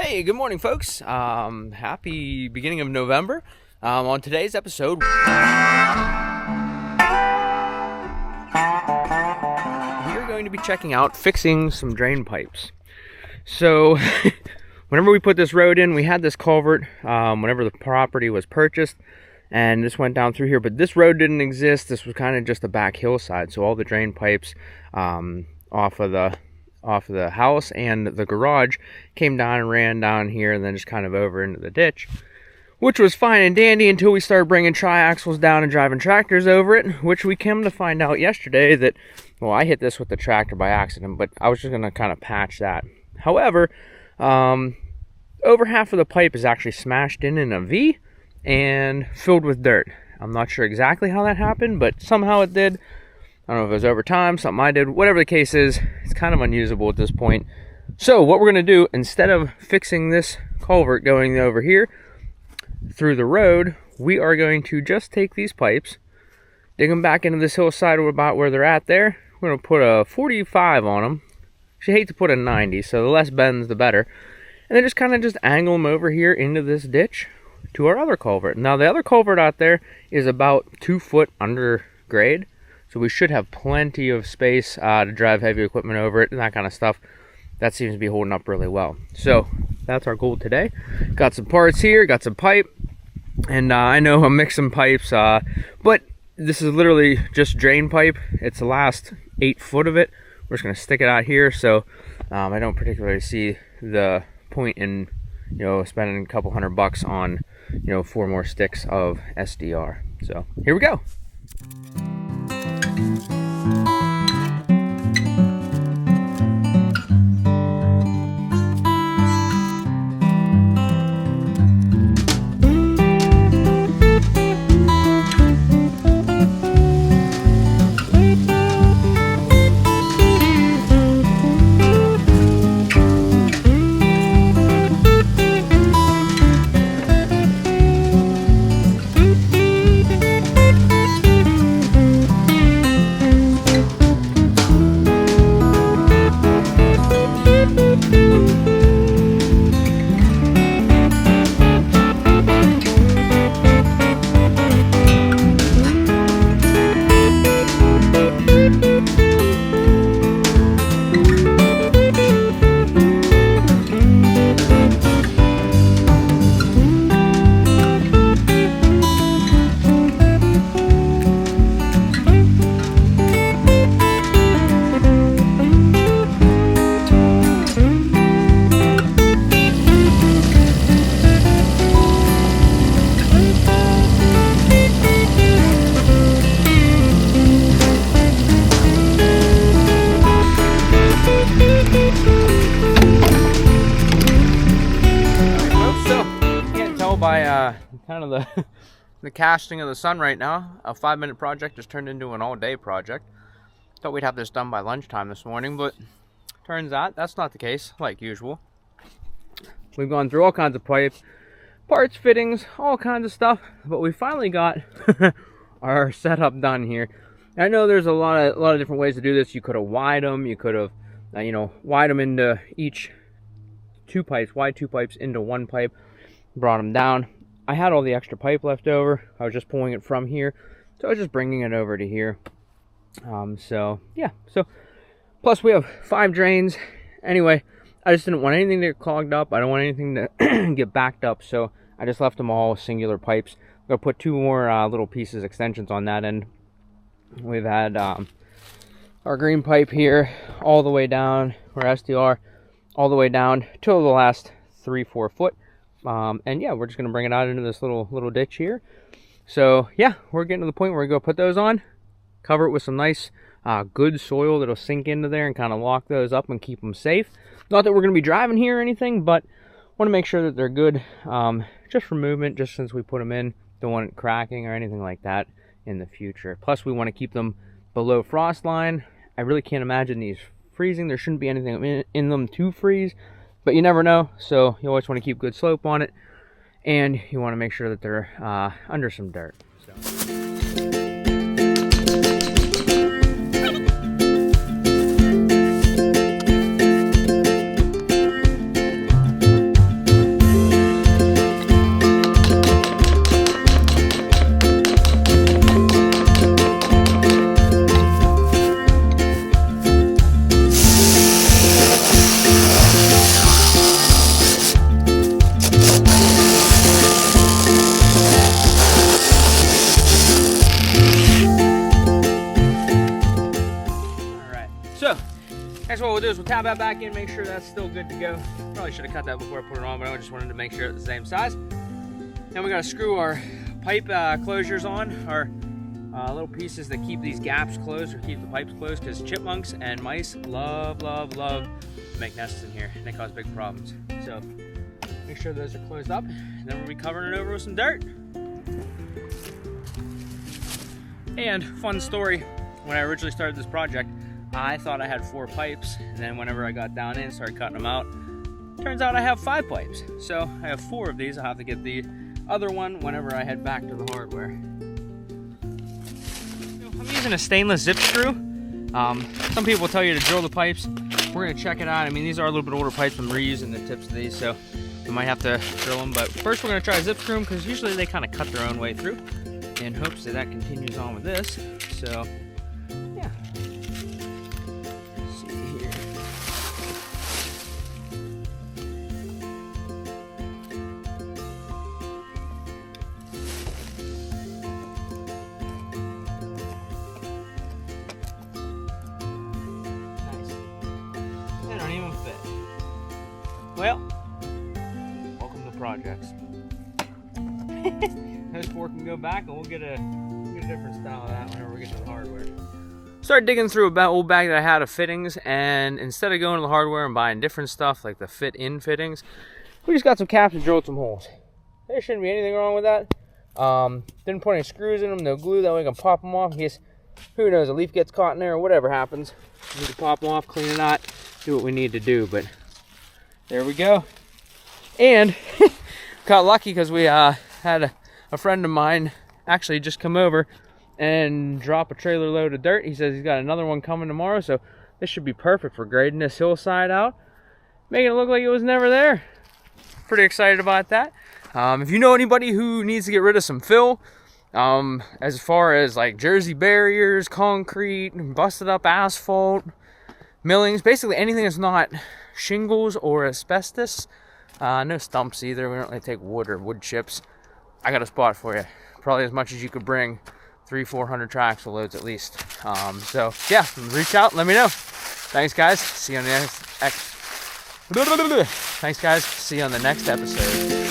Hey, good morning, folks. Happy beginning of November. On today's episode, we are going to be checking out fixing some drain pipes. So, whenever we put this road in, we had this culvert whenever the property was purchased, and this went down through here, but this road didn't exist. This was kind of just a back hillside, so all the drain pipes off of the house and the garage came down and ran down here and then just kind of over into the ditch, which was fine and dandy until we started bringing triaxles down and driving tractors over it, which we came to find out yesterday that, well, I hit this with the tractor by accident, but I was just going to kind of patch that. However, over half of the pipe is actually smashed in a V and filled with dirt. I'm not sure exactly how that happened, but somehow it did. I don't know if it was over time, something I did, whatever the case is, it's kind of unusable at this point. So what we're going to do, instead of fixing this culvert going over here through the road, we are going to just take these pipes, dig them back into this hillside about where they're at there. We're going to put a 45 on them. I hate to put a 90, so the less bends, the better. And then just kind of just angle them over here into this ditch to our other culvert. Now the other culvert out there is about 2 foot under grade. So we should have plenty of space to drive heavy equipment over it and that kind of stuff. That seems to be holding up really well. So that's our goal today. Got some parts here, got some pipe, and I know I'm mixing pipes, but this is literally just drain pipe. It's the last 8 foot of it. We're just gonna stick it out here. So I don't particularly see the point in, spending a couple $100 on, 4 more sticks of SDR. So here we go. By kind of the casting of the sun right now, a 5-minute project just turned into an all-day project. Thought we'd have this done by lunchtime this morning, but turns out that's not the case, like usual. We've gone through all kinds of pipe, parts, fittings, all kinds of stuff, but we finally got our setup done here. And I know there's a lot of different ways to do this. You could have wired them, you could have wired them into each 2 pipes, wired 2 pipes into 1 pipe. Brought them down. I had all the extra pipe left over. I was just pulling it from here, so I was just bringing it over to here. So plus we have 5 drains. Anyway, I just didn't want anything to get clogged up. I don't want anything to get backed up, so I just left them all singular pipes. I'm gonna put 2 more little pieces, extensions on that end. We've had our green pipe here all the way down, or SDR, all the way down to the last 3-4 foot. And yeah, we're just going to bring it out into this little ditch here. So yeah, we're getting to the point where we're going to put those on, cover it with some nice good soil that'll sink into there and kind of lock those up and keep them safe. Not that we're going to be driving here or anything, but want to make sure that they're good just for movement, just since we put them in. Don't want it cracking or anything like that in the future. Plus we want to keep them below frost line. I really can't imagine these freezing. There shouldn't be anything in them to freeze, but you never know, so you always want to keep good slope on it, and you want to make sure that they're under some dirt. So. Next, what we'll do is we'll tap that back in, make sure that's still good to go. Probably should have cut that before I put it on, but I just wanted to make sure it's the same size. Then we gotta screw our pipe closures on, our little pieces that keep these gaps closed or keep the pipes closed, because chipmunks and mice love to make nests in here, and they cause big problems. So make sure those are closed up, and then we'll be covering it over with some dirt. And fun story, when I originally started this project, I thought I had 4 pipes, and then whenever I got down in and started cutting them out, turns out I have 5 pipes. So I have 4 of these. I'll have to get the other one whenever I head back to the hardware. I'm using a stainless zip screw. Some people tell you to drill the pipes. We're gonna check it out. I mean, these are a little bit older pipes. I'm reusing the tips of these, so we might have to drill them. But first we're gonna try a zip screw them, because usually they kind of cut their own way through, in hopes that that continues on with this. So yeah. Let's see here. They don't even fit. Well, welcome to projects. Those 4 can go back, and we'll get a different style of that whenever we get to the hardware. Started digging through an old bag that I had of fittings, and instead of going to the hardware and buying different stuff like the fit-in fittings, we just got some caps and drilled some holes. There shouldn't be anything wrong with that. Didn't put any screws in them, no glue, that way we can pop them off in case, who knows, a leaf gets caught in there or whatever happens. We need to pop them off, clean it out, do what we need to do, but there we go. And got lucky because we had a friend of mine actually just come over and drop a trailer load of dirt. He says he's got another one coming tomorrow, so this should be perfect for grading this hillside out, making it look like it was never there. Pretty excited about that. If you know anybody who needs to get rid of some fill, as far as like Jersey barriers, concrete, busted up asphalt, millings, basically anything that's not shingles or asbestos, no stumps either, we don't really take wood or wood chips, I got a spot for you. Probably as much as you could bring, 300-400 tracks loads at least. So yeah, reach out, let me know. Thanks guys, see you on the next episode.